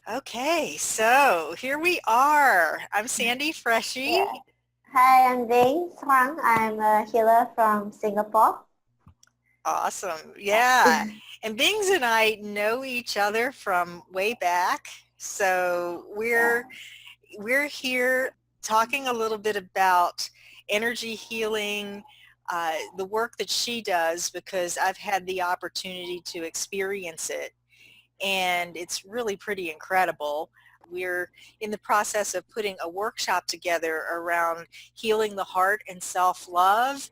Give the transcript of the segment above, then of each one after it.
Okay, so here we are. I'm Sandy Freshy. Yeah. Hi, I'm Bing Huang. I'm a healer from Singapore. Awesome. Yeah. Yeah. And Bings and I know each other from way back. So we're here talking a little bit about energy healing, the work that she does because I've had the opportunity to experience it and it's really pretty incredible. We're in the process of putting a workshop together around healing the heart and self-love.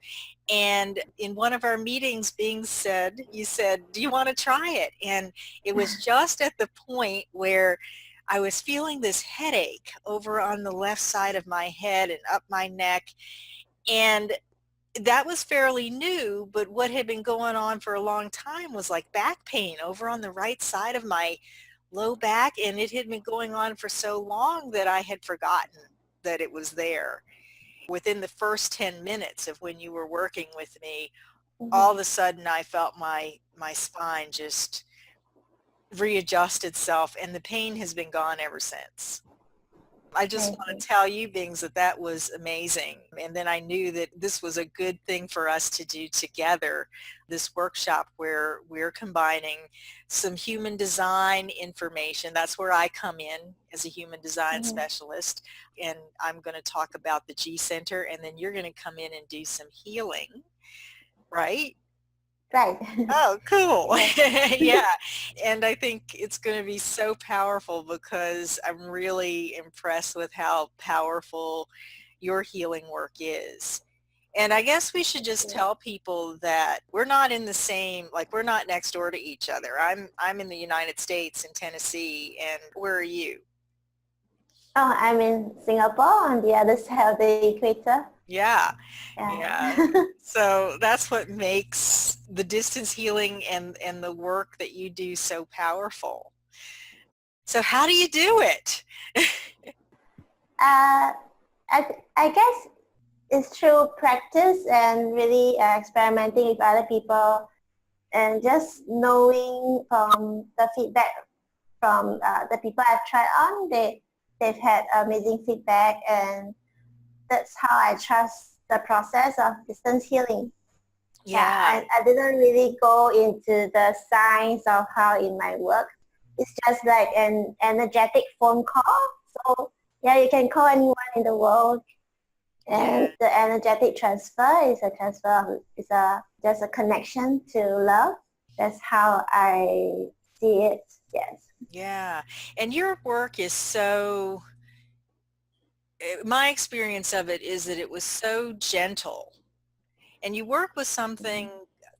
And in one of our meetings, you said, do you want to try it? And it was just at the point where I was feeling this headache over on the left side of my head and up my neck. And that was fairly new, but what had been going on for a long time was like back pain over on the right side of my low back, and it had been going on for so long that I had forgotten that it was there. Within the first 10 minutes of when you were working with me, all of a sudden I felt my spine just readjust itself, and the pain has been gone ever since. I just want to Amazing. tell you, Bings, that that was amazing. And then I knew that this was a good thing for us to do together, this workshop where we're combining some human design information. That's where I come in as a human design Mhm. specialist. And I'm going to talk about the G Center, and then you're going to come in and do some healing, right? Right. Oh, cool. Yes. Yeah. And I think it's going to be so powerful because I'm really impressed with how powerful your healing work is. And I guess we should just Yeah. tell people that we're not in the same, like we're not next door to each other. I'm in the United States in Tennessee, and where are you? Oh, I'm in Singapore on the other side of the equator. Yeah. Yeah. Yeah. So that's what makes the distance healing and the work that you do so powerful. So how do you do it? uh, I guess it's through practice and really experimenting with other people and just knowing from the feedback from the people I've tried on. They've had amazing feedback, and that's how I trust the process of distance healing. Yeah, Yeah. I didn't really go into the science of how it might work. It's just like an energetic phone call. So yeah, you can call anyone in the world, Yeah. and the energetic transfer is a transfer. It's a just a connection to love. That's how I see it. Yes. Yeah. And your work is so, my experience of it is that it was so gentle. And you work with something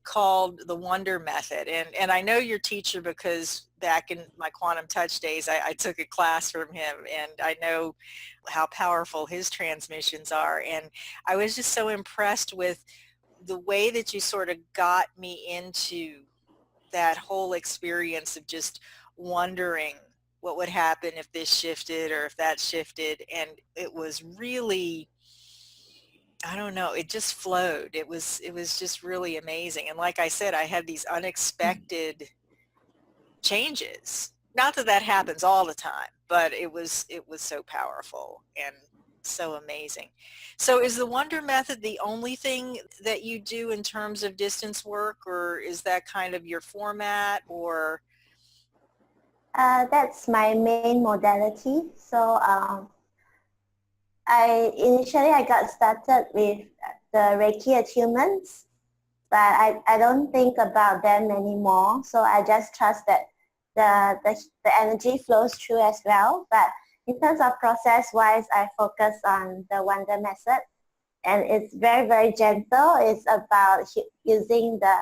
called the Wonder Method. And I know your teacher because back in my quantum touch days, I took a class from him, and I know how powerful his transmissions are. And I was just so impressed with the way that you sort of got me into that whole experience of just wondering what would happen if this shifted or if that shifted. And it was really, I don't know, it just flowed. It was just really amazing. And like I said, I had these unexpected changes. Not that that happens all the time, but it was so powerful and so amazing. So is the Wonder Method the only thing that you do in terms of distance work, or is that kind of your format, or That's my main modality. So I got started with the Reiki attunements, but I don't think about them anymore. So I just trust that the energy flows through as well. But in terms of process wise, I focus on the Wonder method, and it's very, very gentle. It's about using the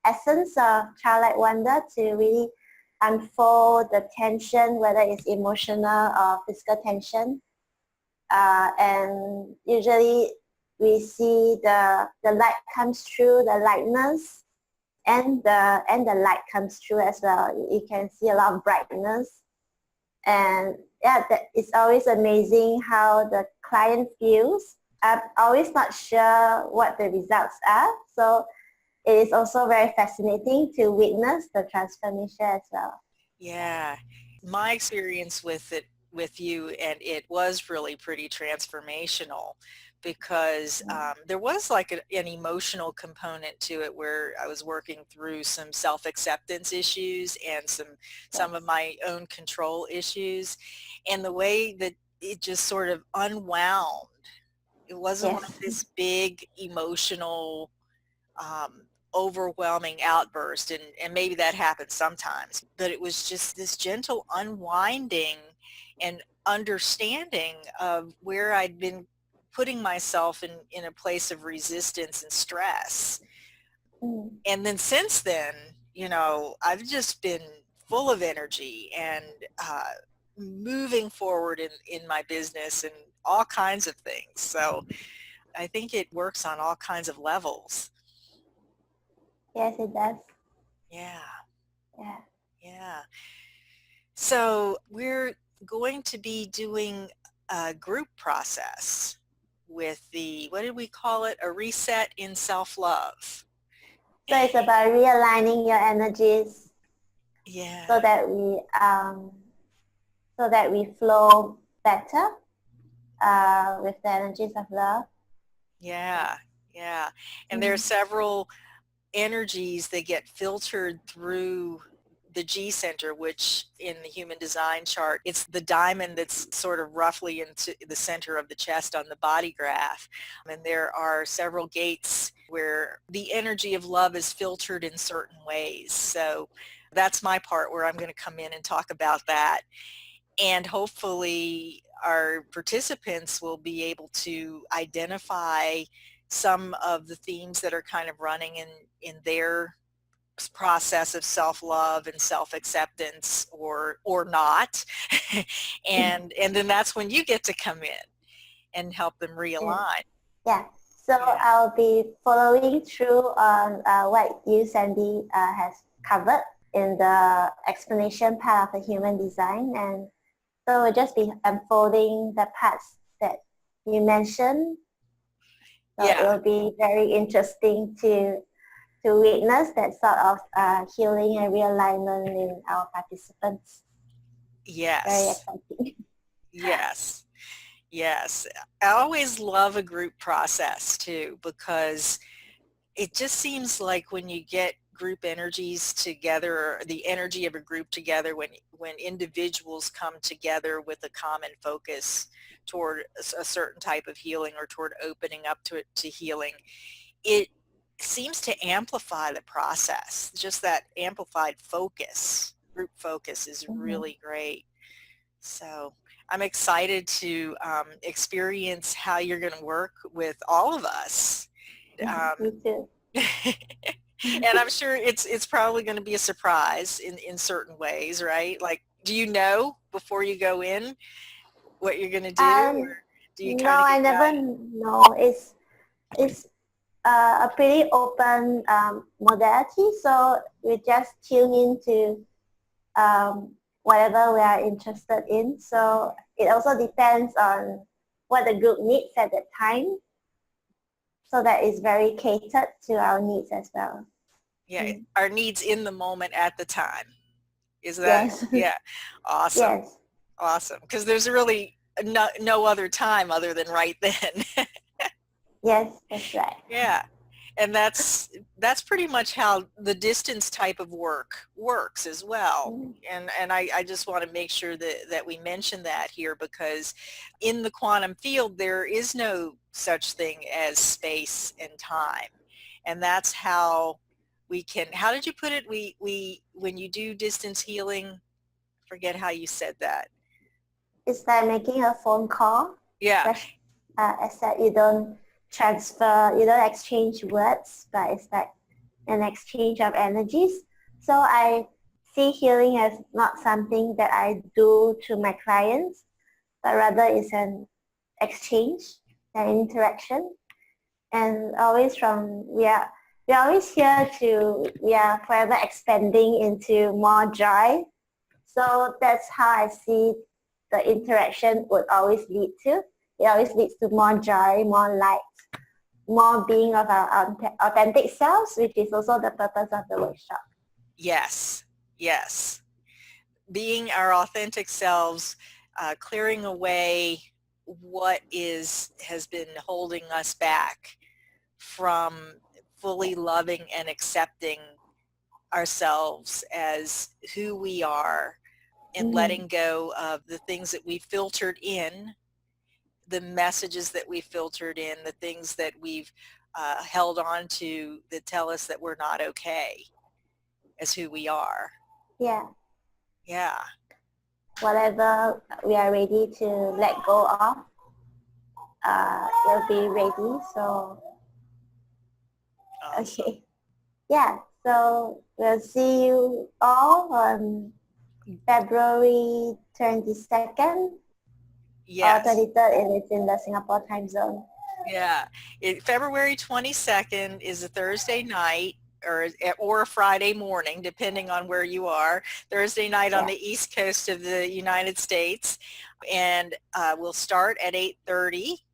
essence of childlike wonder to really unfold the tension, whether it's emotional or physical tension. And usually we see the light comes through, the lightness, and the light comes through as well. You can see a lot of brightness, and yeah, it's always amazing how the client feels. I'm always not sure what the results are, so it is also very fascinating to witness the transformation as well. yeah. my experience with you, and it was really pretty transformational because there was like an emotional component to it where I was working through some self-acceptance issues and some of Yes. my own control issues, and the way that it just sort of unwound. It wasn't like Yes. this big emotional um, overwhelming outburst, and maybe that happens sometimes, but it was just this gentle unwinding and understanding of where I'd been putting myself in a place of resistance and stress. Mm. And then since then, I've just been full of energy and moving forward in my business and all kinds of things. So I think it works on all kinds of levels. Yes, it does. Yeah. Yeah. Yeah. So we're going to be doing a group process with what did we call it? A reset in self-love. So it's about realigning your energies Yeah. so that we flow better with the energies of love. Yes. Yeah. Yeah. And there are Mm. several energies that get filtered through the G center, which in the human design chart, it's the diamond that's sort of roughly into the center of the chest on the body graph. And there are several gates where the energy of love is filtered in certain ways. So that's my part where I'm going to come in and talk about that. And hopefully our participants will be able to identify some of the themes that are kind of running in their process of self-love and self-acceptance or not. And then that's when you get to come in and help them Yeah. realign. Yeah. So Yeah. I'll be following through on what you, Sandy, has covered in the explanation part of the human design. And so we'll just be unfolding the parts that you mentioned. So it Yeah. will be very interesting to witness that sort of healing and realignment in our participants. Very Yes. exciting. Yes. Yes. I always love a group process too, because it just seems like when you get group energies together, or the energy of a group together, when individuals come together with a common focus toward a certain type of healing or toward opening up to healing, it seems to amplify the process. Just that amplified focus, group focus, is Mm-hmm. really great. So I'm excited to experience how you're going to work with all of us. Me too. And I'm sure it's probably going to be a surprise in certain ways, right? Like, do you know before you go in what you're going to do, or Um, do you no, kind of I get never guided? know. It's a pretty open modality, so we just tune into whatever we are interested in. So it also depends on what the group needs at that time. So that is very catered to our needs as well. Yeah, Mm. our needs in the moment at the time. Is that, Yes, yeah, awesome, yes, awesome. Because there's really no other time other than right then. yes, that's right. Yeah. And that's pretty much how the distance type of work works as well. Mm. And I just want to make sure that we mention that here, because in the quantum field there is no such thing as space and time. And that's how we can, how did you put it? We when you do distance healing, forget how you said that. It's like making a phone call, Yeah. just except you don't transfer, you don't exchange words, but it's like an exchange of energies. So I see healing as not something that I do to my clients, but rather it's an exchange, an interaction. And always we're always here we are forever expanding into more joy. So that's how I see the interaction would always lead to. It always leads to more joy, more light, more being of our authentic selves, which is also the purpose of the workshop. Yes. Yes. being our authentic selves, clearing away what has been holding us back from fully loving and accepting ourselves as who we are, and letting go of the things that we filtered in, the messages that we filtered in, the things that we've held on to that tell us that we're not okay as who we are. Yeah. Yeah. Whatever we are ready to let go of, we'll be ready. So, Awesome. okay. Yeah. So we'll see you all on February 22nd or Yes. 23rd, and it's in the Singapore time zone. Yeah. February 22nd is a Thursday night, or a Friday morning, depending on where you are. Thursday night on the East Coast of the United States. And we'll start at 8:30,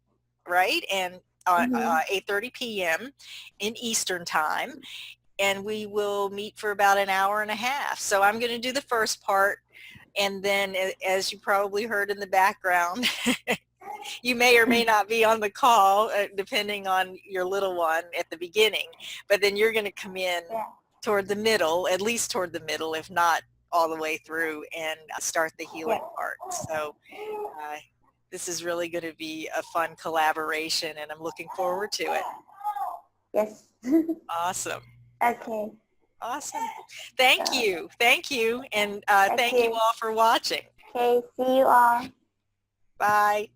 right? And 8:30 p.m. in Eastern time. And we will meet for about an hour and a half. So I'm going to do the first part. And then, as you probably heard in the background, you may or may not be on the call, depending on your little one at the beginning, but then you're going to come in toward the middle, at least toward the middle, if not all the way through, and start the healing part. So this is really going to be a fun collaboration, and I'm looking forward to it. Yes. Awesome. Okay. Awesome. Thank you. Thank you. And thank you all for watching. Okay. See you all. Bye.